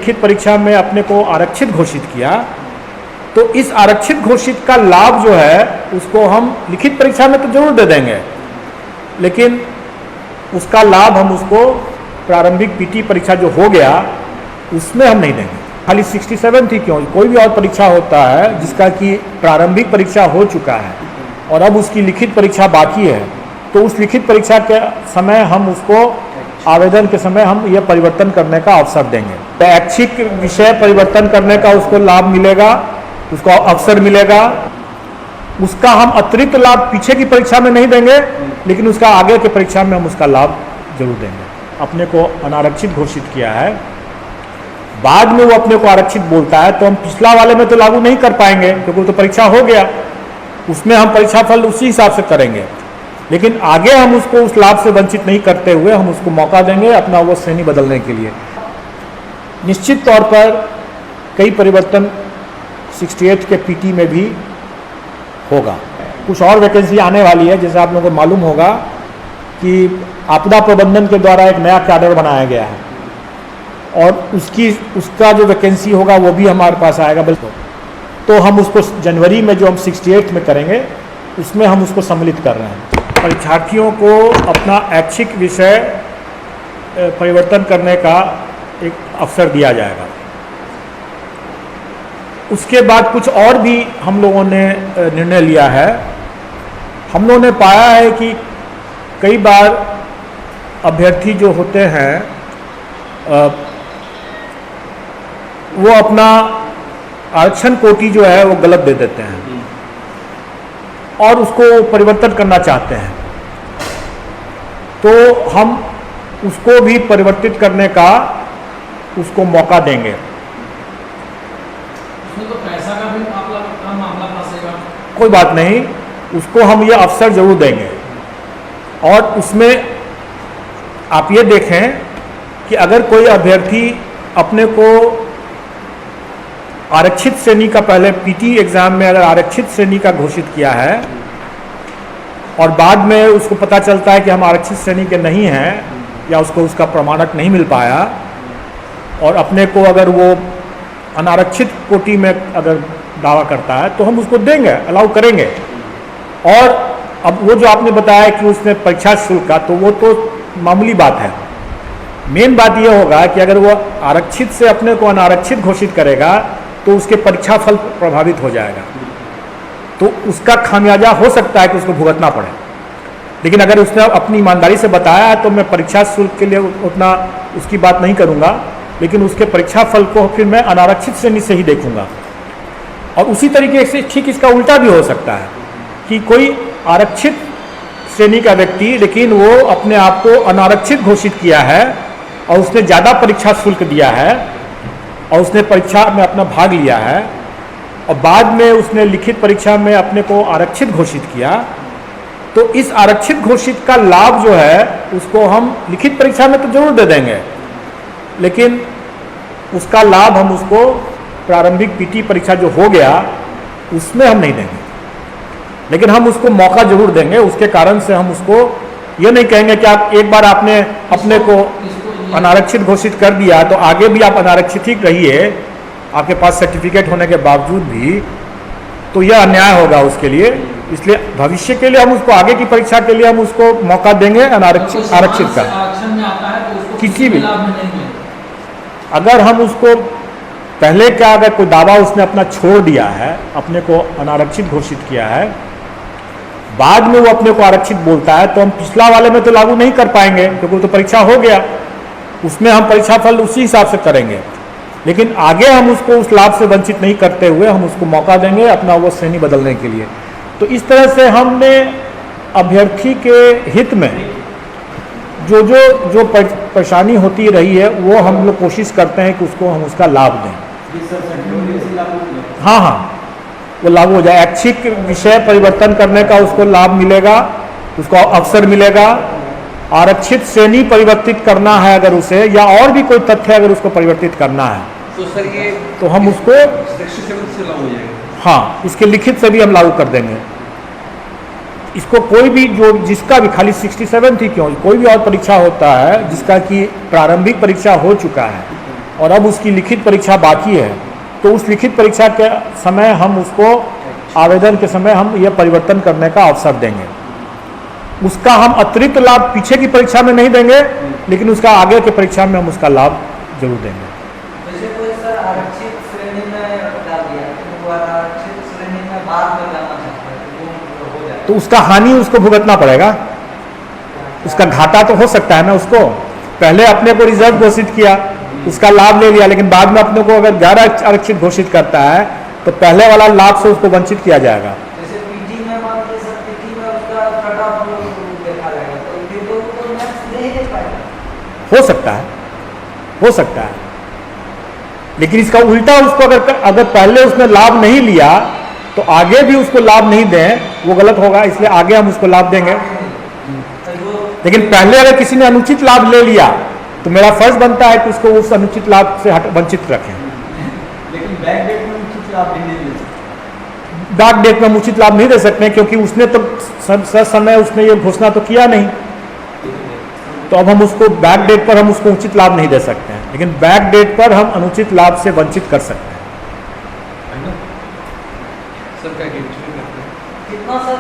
लिखित परीक्षा में अपने को आरक्षित घोषित किया, तो इस आरक्षित घोषित का लाभ जो है उसको हम लिखित परीक्षा में तो जरूर दे देंगे, लेकिन उसका लाभ हम उसको प्रारंभिक पीटी परीक्षा जो हो गया उसमें हम नहीं देंगे। खाली 67 थी क्यों, कोई भी और परीक्षा होता है जिसका कि प्रारंभिक परीक्षा हो चुका है और अब उसकी लिखित परीक्षा बाकी है, तो उस लिखित परीक्षा के समय हम उसको आवेदन के समय हम यह परिवर्तन करने का अवसर देंगे। तो ऐच्छिक विषय परिवर्तन करने का उसको लाभ मिलेगा, उसको अवसर मिलेगा। उसका हम अतिरिक्त लाभ पीछे की परीक्षा में नहीं देंगे, लेकिन उसका आगे की परीक्षा में हम उसका लाभ जरूर देंगे। अपने को अनारक्षित घोषित किया है, बाद में वो अपने को आरक्षित बोलता है, तो हम पिछला वाले में तो लागू नहीं कर पाएंगे क्योंकि वो तो परीक्षा हो गया, उसमें हम परीक्षा फल उसी हिसाब से करेंगे, लेकिन आगे हम उसको उस लाभ से वंचित नहीं करते हुए हम उसको मौका देंगे अपना वो श्रेणी बदलने के लिए। निश्चित तौर पर कई परिवर्तन 68 के पीटी में भी होगा। कुछ और वैकेंसी आने वाली है, जैसे आप लोगों को मालूम होगा कि आपदा प्रबंधन के द्वारा एक नया कैडर बनाया गया है और उसका जो वैकेंसी होगा वो भी हमारे पास आएगा। बिल्कुल, तो हम उसको जनवरी में जो हम 68 में करेंगे उसमें हम उसको सम्मिलित कर रहे हैं। परीक्षार्थियों को अपना ऐच्छिक विषय परिवर्तन करने का एक अवसर दिया जाएगा। उसके बाद कुछ और भी हम लोगों ने निर्णय लिया है। हम लोगों ने पाया है कि कई बार अभ्यर्थी जो होते हैं वो अपना आरक्षण कोटि जो है वो गलत दे देते हैं और उसको परिवर्तन करना चाहते हैं, तो हम उसको भी परिवर्तित करने का उसको मौका देंगे। उसमें तो पैसा का भी मामला फंसेगा। कोई बात नहीं, उसको हम ये अवसर जरूर देंगे। और उसमें आप ये देखें कि अगर कोई अभ्यर्थी अपने को आरक्षित श्रेणी का पहले पीटी एग्जाम में अगर आरक्षित श्रेणी का घोषित किया है और बाद में उसको पता चलता है कि हम आरक्षित श्रेणी के नहीं हैं या उसको उसका प्रमाणक नहीं मिल पाया और अपने को अगर वो अनारक्षित कोटि में अगर दावा करता है तो हम उसको देंगे, अलाउ करेंगे। और अब वो जो आपने बताया कि उसने परीक्षा शुल्क का, तो वो तो मामूली बात है। मेन बात ये होगा कि अगर वो आरक्षित से अपने को अनारक्षित घोषित करेगा तो उसके परीक्षा फल प्रभावित हो जाएगा, तो उसका खामियाजा हो सकता है कि उसको भुगतना पड़े। लेकिन अगर उसने अपनी ईमानदारी से बताया है तो मैं परीक्षा शुल्क के लिए उतना उसकी बात नहीं करूंगा, लेकिन उसके परीक्षा फल को फिर मैं अनारक्षित श्रेणी से ही देखूंगा। और उसी तरीके से ठीक इसका उल्टा भी हो सकता है कि कोई आरक्षित श्रेणी का व्यक्ति लेकिन वो अपने आप को अनारक्षित घोषित किया है और उसने ज़्यादा परीक्षा शुल्क दिया है और उसने परीक्षा में अपना भाग लिया है और बाद में उसने लिखित परीक्षा में अपने को आरक्षित घोषित किया, तो इस आरक्षित घोषित का लाभ जो है उसको हम लिखित परीक्षा में तो जरूर दे देंगे, लेकिन उसका लाभ हम उसको प्रारंभिक पीटी परीक्षा जो हो गया उसमें हम नहीं देंगे, लेकिन हम उसको मौका जरूर देंगे। उसके कारण से हम उसको ये नहीं कहेंगे कि आप एक बार आपने अपने को अनारक्षित घोषित कर दिया तो आगे भी आप अनारक्षित ही रहिए आपके पास सर्टिफिकेट होने के बावजूद भी, तो यह अन्याय होगा उसके लिए। इसलिए भविष्य के लिए हम उसको आगे की परीक्षा के लिए हम उसको मौका देंगे आरक्षित का। किसी भी अगर हम उसको पहले क्या अगर कोई दावा उसने अपना छोड़ दिया है, अपने को अनारक्षित घोषित किया है, बाद में वो अपने को आरक्षित बोलता है, तो हम पिछला वाले में तो लागू नहीं कर पाएंगे क्योंकि वो तो परीक्षा हो गया, उसमें हम परीक्षा फल उसी हिसाब से करेंगे, लेकिन आगे हम उसको उस लाभ से वंचित नहीं करते हुए हम उसको मौका देंगे अपना वो श्रेणी बदलने के लिए। तो इस तरह से हमने अभ्यर्थी के हित में जो परेशानी होती रही है वो हम लोग कोशिश करते हैं कि उसको हम उसका लाभ दें। हाँ, वो लागू हो जाए। ऐच्छिक विषय परिवर्तन करने का उसको लाभ मिलेगा, उसको अवसर मिलेगा। आरक्षित श्रेणी परिवर्तित करना है अगर उसे, या और भी कोई तथ्य अगर उसको परिवर्तित करना है तो सर ये तो हम उसको 67 से लागू हो जाएगा। हाँ, इसके लिखित से भी हम लागू कर देंगे। इसको कोई भी जो जिसका भी खाली 67 थी क्यों, कोई भी और परीक्षा होता है जिसका कि प्रारंभिक परीक्षा हो चुका है और अब उसकी लिखित परीक्षा बाकी है, तो उस लिखित परीक्षा के समय हम उसको आवेदन के समय हम यह परिवर्तन करने का अवसर देंगे। उसका हम अतिरिक्त लाभ पीछे की परीक्षा में नहीं देंगे, लेकिन उसका आगे की परीक्षा में हम उसका लाभ जरूर देंगे। जैसे कोई सर आरक्षित श्रेणी में डाल दिया, तो वो आरक्षित श्रेणी में बाद में जाना चाहता है, तो वो हो जाए तो उसका हानि उसको भुगतना पड़ेगा, उसका घाटा तो हो सकता है ना। उसको पहले अपने को रिजर्व घोषित किया, उसका लाभ ले लिया, लेकिन बाद में अपने को अगर गैर आरक्षित घोषित करता है तो पहले वाला लाभ से उसको वंचित किया जाएगा। जैसे पीटी में मान लीजिए सर, पीटी में उसका कट ऑफ देखा जाएगा, तो फिर तो वो मैथ्स नहीं दे पाएगा। हो सकता है, हो सकता है, लेकिन इसका उल्टा उसको अगर पहले उसने लाभ नहीं लिया तो आगे भी उसको लाभ नहीं दें, वो गलत होगा। इसलिए आगे हम उसको लाभ देंगे, लेकिन पहले अगर किसी ने अनुचित लाभ ले लिया तो मेरा फर्ज बनता है कि उसको उस अनुचित लाभ से वंचित रखें। लेकिन बैक डेट में उचित लाभ भी नहीं दे सकते। बैक डेट में हम उचित लाभ नहीं दे सकते, क्योंकि उसने तो समय उसने ये घोषणा तो किया नहीं, तो अब हम उसको बैक डेट पर हम उसको उचित लाभ नहीं दे सकते हैं, लेकिन बैक डेट पर हम अनुचित लाभ से वंचित कर सकते हैं। सर क्या करते हैं? कितना सर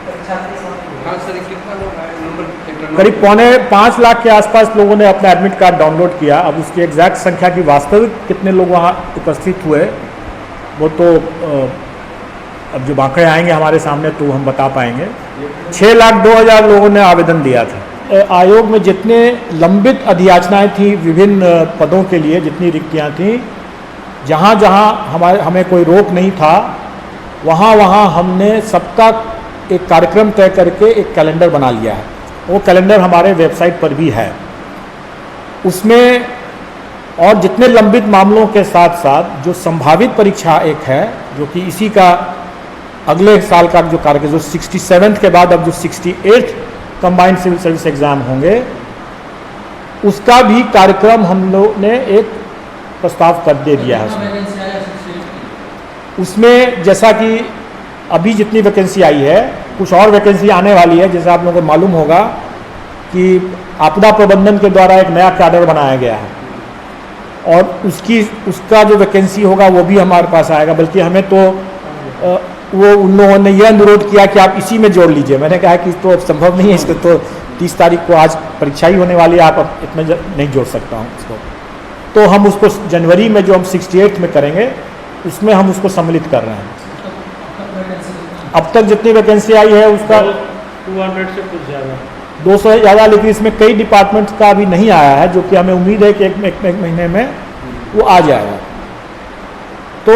परीक्षा के समय हाँ सर, ये कितना लोग आए? नंबर करीब 4.5 लाख के आसपास लोगों ने अपना एडमिट कार्ड डाउनलोड किया। अब उसकी एग्जैक्ट संख्या की वास्तविक कितने लोग वहाँ उपस्थित हुए वो तो अब जब आंकड़े आएंगे हमारे सामने तो हम बता पाएंगे। 6,02,000 लोगों ने आवेदन दिया था। आयोग में जितने लंबित अधियाचनाएं थी विभिन्न पदों के लिए, जितनी रिक्तियां थी, जहाँ जहाँ हमें कोई रोक नहीं था, वहाँ वहाँ हमने सबका एक कार्यक्रम तय करके एक कैलेंडर बना लिया है। वो कैलेंडर हमारे वेबसाइट पर भी है। उसमें और जितने लंबित मामलों के साथ साथ जो संभावित परीक्षा एक है, जो कि इसी का अगले साल का जो कार्यक्रम, जो 67th के बाद अब जो 68th combined civil service exam होंगे, उसका भी कार्यक्रम हम लोग ने एक प्रस्ताव कर दे दिया है। उसमें जैसा कि अभी जितनी वैकेंसी आई है, कुछ और वैकेंसी आने वाली है। जैसा आप लोगों को मालूम होगा कि आपदा प्रबंधन के द्वारा एक नया कैडर बनाया गया है, और उसका जो वैकेंसी होगा वो भी हमारे पास आएगा। बल्कि हमें तो वो उन लोगों ने यह अनुरोध किया कि आप इसी में जोड़ लीजिए। मैंने कहा कि तो अब संभव नहीं है, इसको तो 30 तारीख को आज परीक्षा ही होने वाली है, आप अब इतना नहीं जोड़ सकता हूँ इसको। तो हम उसको जनवरी में जो हम 68 में करेंगे उसमें हम उसको सम्मिलित कर रहे हैं। अब तक जितनी वैकेंसी आई है उसका 200 से कुछ ज़्यादा, 200 से ज़्यादा, लेकिन इसमें कई डिपार्टमेंट्स का अभी नहीं आया है, जो कि हमें उम्मीद है कि एक महीने में वो आ जाएगा। तो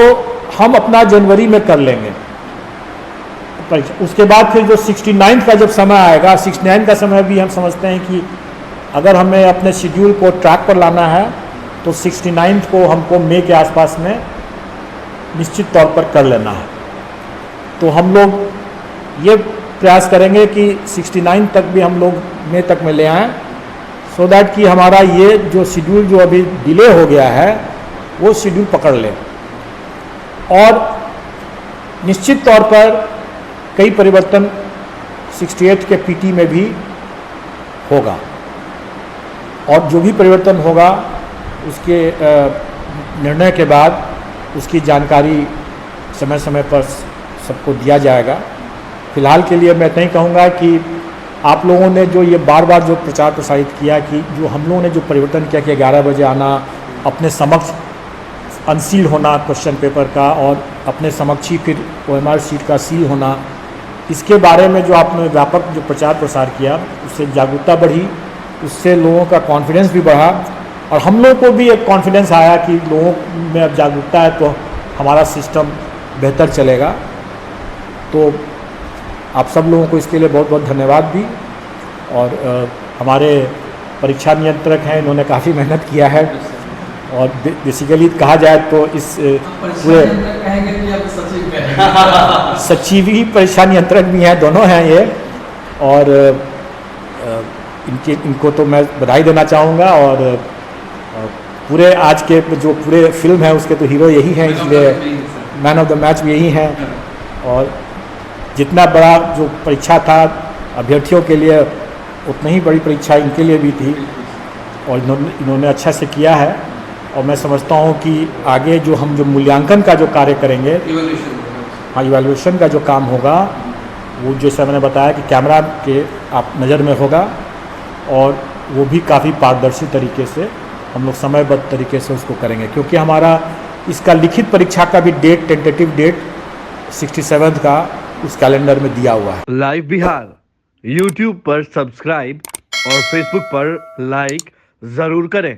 हम अपना जनवरी में कर लेंगे परीक्षा। उसके बाद फिर जो 69 का जब समय आएगा, 69 का समय भी हम समझते हैं कि अगर हमें अपने शेड्यूल को ट्रैक पर लाना है तो 69 को हमको मई के आसपास में निश्चित तौर पर कर लेना है। तो हम लोग ये प्रयास करेंगे कि 69 तक भी हम लोग मई तक में ले आएँ, सो दैट कि हमारा ये जो शेड्यूल जो अभी डिले हो गया है वो शेड्यूल पकड़ ले। और निश्चित तौर पर कई परिवर्तन 68 के पीटी में भी होगा, और जो भी परिवर्तन होगा उसके निर्णय के बाद उसकी जानकारी समय समय पर सबको दिया जाएगा। फिलहाल के लिए मैं इतना ही कहूँगा कि आप लोगों ने जो ये बार बार जो प्रचार प्रसारित किया कि जो हम लोगों ने जो परिवर्तन किया कि 11 बजे आना, अपने समक्ष अनसील होना क्वेश्चन पेपर का, और अपने समक्ष ही फिर OMR शीट का सील होना, इसके बारे में जो आपने व्यापक जो प्रचार प्रसार किया, उससे जागरूकता बढ़ी, उससे लोगों का कॉन्फिडेंस भी बढ़ा, और हम लोगों को भी एक कॉन्फिडेंस आया कि लोगों में अब जागरूकता है तो हमारा सिस्टम बेहतर चलेगा। तो आप सब लोगों को इसके लिए बहुत बहुत धन्यवाद भी। और हमारे परीक्षा नियंत्रक हैं, इन्होंने काफ़ी मेहनत किया है, और बेसिकली कहा जाए तो इस पूरे सचिव ही परीक्षा नियंत्रक भी हैं, दोनों हैं ये। और इनको तो मैं बधाई देना चाहूँगा, और पूरे आज के जो पूरे फिल्म है उसके तो हीरो यही हैं, इसलिए मैन ऑफ द मैच भी यही हैं। और जितना बड़ा जो परीक्षा था अभ्यर्थियों के लिए, उतनी ही बड़ी परीक्षा इनके लिए भी थी, और इन्होंने अच्छा से किया है। और मैं समझता हूँ कि आगे जो मूल्यांकन का जो कार्य करेंगे, इवोल्यूशन हाँ इवैल्यूएशन का जो काम होगा, वो जैसा मैंने बताया कि कैमरा के आप नज़र में होगा और वो भी काफ़ी पारदर्शी तरीके से हम लोग समयबद्ध तरीके से उसको करेंगे, क्योंकि हमारा इसका लिखित परीक्षा का भी डेट, टेंटेटिव डेट 67 का उस कैलेंडर में दिया हुआ है। लाइव बिहार यूट्यूब पर सब्सक्राइब और फेसबुक पर लाइक जरूर करें।